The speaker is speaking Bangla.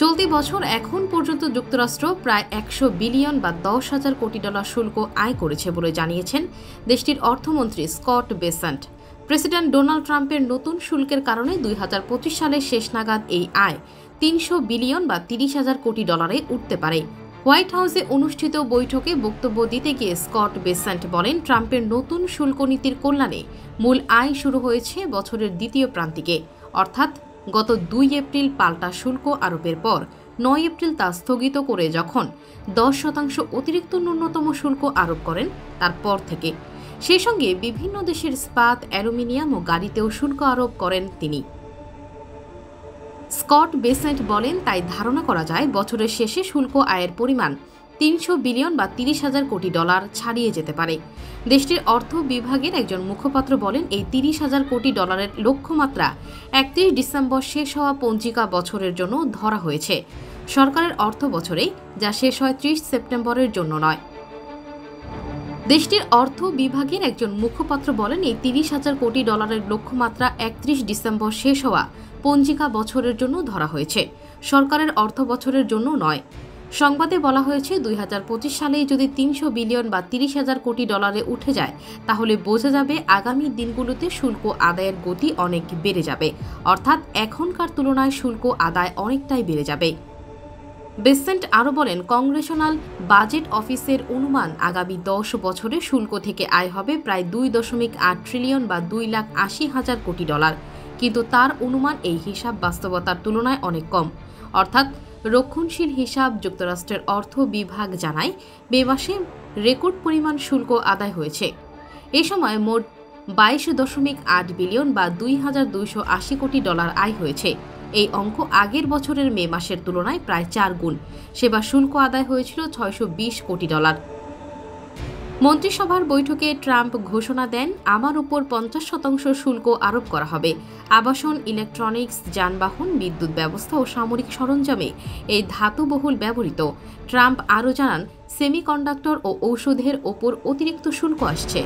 চলতি বছর এখন পর্যন্ত যুক্তরাষ্ট্র প্রায় ১০০ বিলিয়ন বা ১০,০০০ কোটি ডলার শুল্ক আয় করেছে বলে জানিয়েছেন দেশটির অর্থমন্ত্রী স্কট বেসেন্ট। প্রেসিডেন্ট ডোনাল্ড ট্রাম্পের নতুন শুল্কের কারণে ২০২৫ সালের শেষ নাগাদ এই আয় ৩০০ বিলিয়ন বা ৩০,০০০ কোটি ডলারে উঠতে পারে। হোয়াইট হাউসে অনুষ্ঠিত বৈঠকে বক্তব্য দিতে গিয়ে স্কট বেসেন্ট বলেন, ট্রাম্পের নতুন শুল্ক নীতির কল্যাণে মূল আয় শুরু হয়েছে বছরের দ্বিতীয় প্রান্তিকে, অর্থাৎ গত ২ এপ্রিল পাল্টা শুল্ক আরোপের পর ৯ এপ্রিল তা স্থগিত করে যখন ১০% অতিরিক্ত ন্যূনতম শুল্ক আরোপ করেন তারপর থেকে। সেই সঙ্গে বিভিন্ন দেশের ইস্পাত, অ্যালুমিনিয়াম ও গাড়িতেও শুল্ক আরোপ করেন তিনি। স্কট বেসেন্ট বলেন, তাই ধারণা করা যায় বছরের শেষে শুল্ক আয়ের পরিমাণ ৩০০ বিলিয়ন বা ৩০,০০০ কোটি ডলার ছাড়িয়ে যেতে পারে। দেশটির অর্থ বিভাগের একজন মুখপাত্র বলেন, এই ৩০,০০০ কোটি ডলারের লক্ষ্যমাত্রা ৩১ ডিসেম্বর শেষ হওয়া পঞ্জিকা বছরের জন্য ধরা হয়েছে, সরকারের অর্থ বছরে, যা শেষ হয় ৩০ সেপ্টেম্বরের জন্য নয়। দেশটির অর্থ বিভাগের একজন মুখপাত্র বলেন, এই ৩০,০০০ কোটি ডলারের লক্ষ্যমাত্রা ৩১ ডিসেম্বর শেষ হওয়া পঞ্জিকা বছরের জন্য ধরা হয়েছে, সরকারের অর্থ বছরের জন্য নয়। সংবাদে বলা হয়েছে, ২০২৫ সালেই যদি ৩০০ বিলিয়ন বা ৩০,০০০ কোটি ডলারে উঠে যায়, তাহলে বোঝা যাবে আগামী দিনগুলোতে শুল্ক আদায়ের গতি অনেক বেড়ে যাবে, অর্থাৎ এখনকার তুলনায় শুল্ক আদায় অনেকটাই বেড়ে যাবে। বেসেন্ট আরও বলেন, কংগ্রেশনাল বাজেট অফিসের অনুমান আগামী ১০ বছরে শুল্ক থেকে আয় হবে প্রায় ২.৮ ট্রিলিয়ন বা ২,৮০,০০০ কোটি ডলার, কিন্তু তার অনুমান এই হিসাব বাস্তবতার তুলনায় অনেক কম, অর্থাৎ রক্ষণশীল হিসাব। যুক্তরাষ্ট্রের অর্থ বিভাগ জানায়, মে মাসে রেকর্ড পরিমাণ শুল্ক আদায় হয়েছে। এ সময় মোট ২২.৮ বিলিয়ন বা ২,২৮০ কোটি ডলার আয় হয়েছে। এই অঙ্ক আগের বছরের মে মাসের তুলনায় প্রায় ৪ গুণ। সেবার শুল্ক আদায় হয়েছিল ৬২০ কোটি ডলার। মন্ত্রিসভার বৈঠকে ট্রাম্প ঘোষণা দেন, আমার উপর ৫০% শুল্ক আরোপ করা হবে। আবাসন, ইলেকট্রনিক্স, যানবাহন, বিদ্যুৎ ব্যবস্থা ও সামরিক সরঞ্জামে এই ধাতুবহুল ব্যবহৃত। ট্রাম্প আরও জানান, সেমিকন্ডাক্টর ও ঔষধের ওপর অতিরিক্ত শুল্ক আসছে।